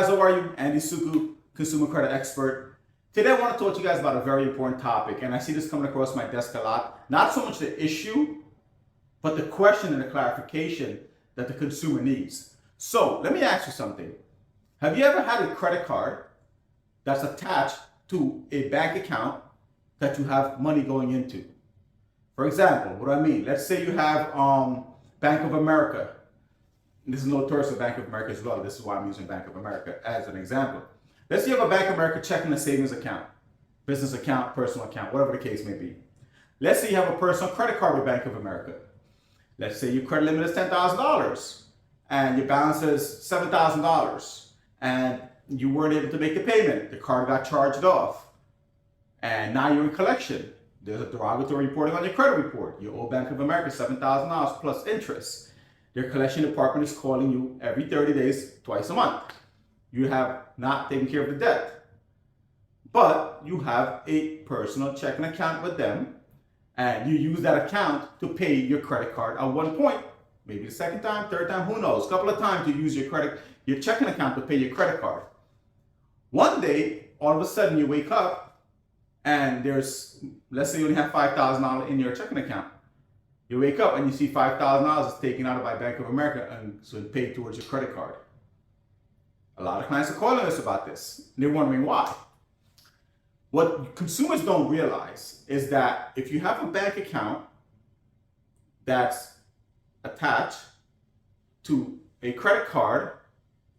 guys, how are you? Andy Suku, consumer credit expert. Today I want to talk to you guys about a very important topic, and I see this coming across my desk a lot. Not so much the issue, but the question and the clarification that the consumer needs. So let me ask you something. Have you ever had a credit card that's attached to a bank account that you have money going into? For example, what do I mean? Let's say you have Bank of America. This is notorious for Bank of America as well. This is why I'm using Bank of America as an example. Let's say you have a Bank of America checking and savings account, business account, personal account, whatever the case may be. Let's say you have a personal credit card with Bank of America. Let's say your credit limit is $10,000 and your balance is $7,000 and you weren't able to make the payment. The card got charged off and now you're in collection. There's a derogatory reporting on your credit report. You owe Bank of America $7,000 plus interest. Their collection department is calling you every 30 days, twice a month. You have not taken care of the debt, but you have a personal checking account with them and you use that account to pay your credit card at one point, maybe the second time, third time, who knows, a couple of times you use your checking account to pay your credit card. One day, all of a sudden you wake up and there's, let's say you only have $5,000 in your checking account. You wake up and you see $5,000 is taken out by Bank of America and so paid towards your credit card. A lot of clients are calling us about this. They're wondering why. What consumers don't realize is that if you have a bank account that's attached to a credit card,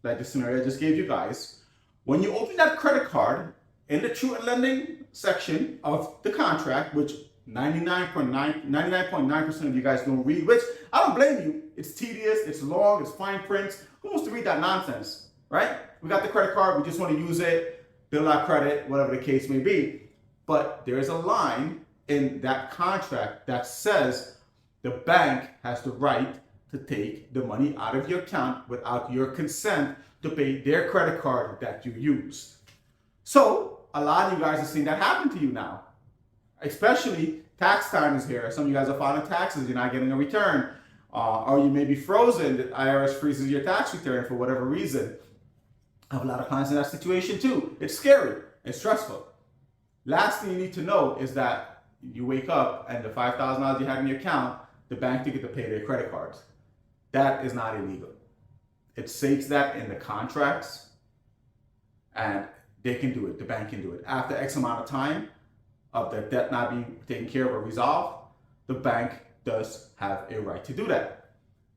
like the scenario I just gave you guys, when you open that credit card in the true and lending section of the contract, which 99.9% of you guys don't read, which I don't blame you. It's tedious, it's long, it's fine print. Who wants to read that nonsense, right? We got the credit card, we just want to use it, build our credit, whatever the case may be. But there's a line in that contract that says the bank has the right to take the money out of your account without your consent to pay their credit card that you used. So a lot of you guys are seeing that happen to you now. Especially tax time is here. Some of you guys are filing taxes, you're not getting a return. Or you may be frozen, the IRS freezes your tax return for whatever reason. I have a lot of clients in that situation too. It's scary, it's stressful. Last thing you need to know is that you wake up and the $5,000 you have in your account, the bank to get to pay their credit cards. That is not illegal. It states that in the contracts and they can do it, the bank can do it. After X amount of time, of the debt not being taken care of or resolved, the bank does have a right to do that.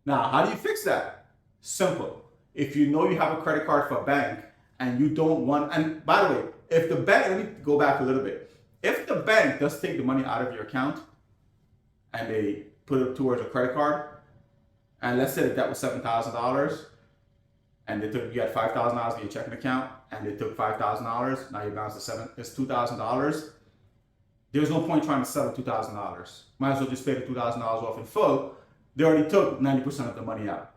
Now, how do you fix that? Simple. If you know you have a credit card for a bank and you don't want, and by the way, if the bank, let me go back a little bit. If the bank does take the money out of your account and they put it towards a credit card, and let's say that debt was $7,000 and they took, you had $5,000 in your checking account and they took $5,000, now your balance is $2,000. There's no point trying to settle $2,000. Might as well just pay the $2,000 off in full. They already took 90% of the money out.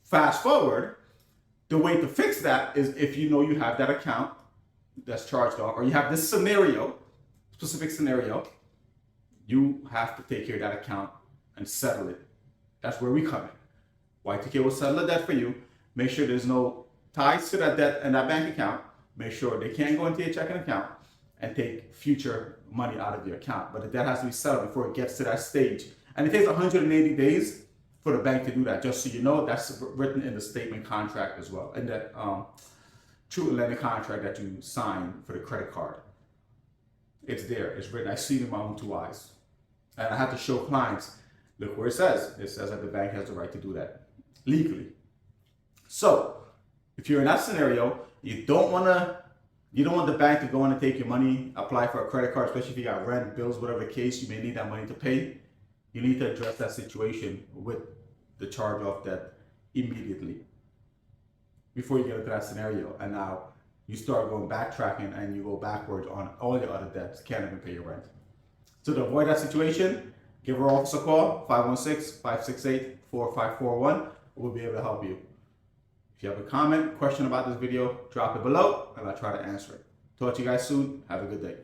Fast forward, the way to fix that is if you know you have that account that's charged off, or you have this scenario, specific scenario, you have to take care of that account and settle it. That's where we come in. YTK will settle the debt for you. Make sure there's no ties to that debt and that bank account. Make sure they can't go into your checking account and take future money out of your account. But the debt has to be settled before it gets to that stage. And it takes 180 days for the bank to do that. Just so you know, that's written in the statement contract as well. In that true lending contract that you sign for the credit card. It's there, it's written. I see it in my own two eyes. And I have to show clients, look where it says. It says that the bank has the right to do that legally. So if you're in that scenario, you don't want the bank to go in and take your money, apply for a credit card, especially if you got rent, bills, whatever the case, you may need that money to pay. You need to address that situation with the charge off debt immediately before you get into that scenario. And now you start going backtracking and you go backwards on all your other debts, can't even pay your rent. So to avoid that situation, give our office a call, 516-568-4541. We'll be able to help you. If you have a comment, question about this video, drop it below and I'll try to answer it. Talk to you guys soon. Have a good day.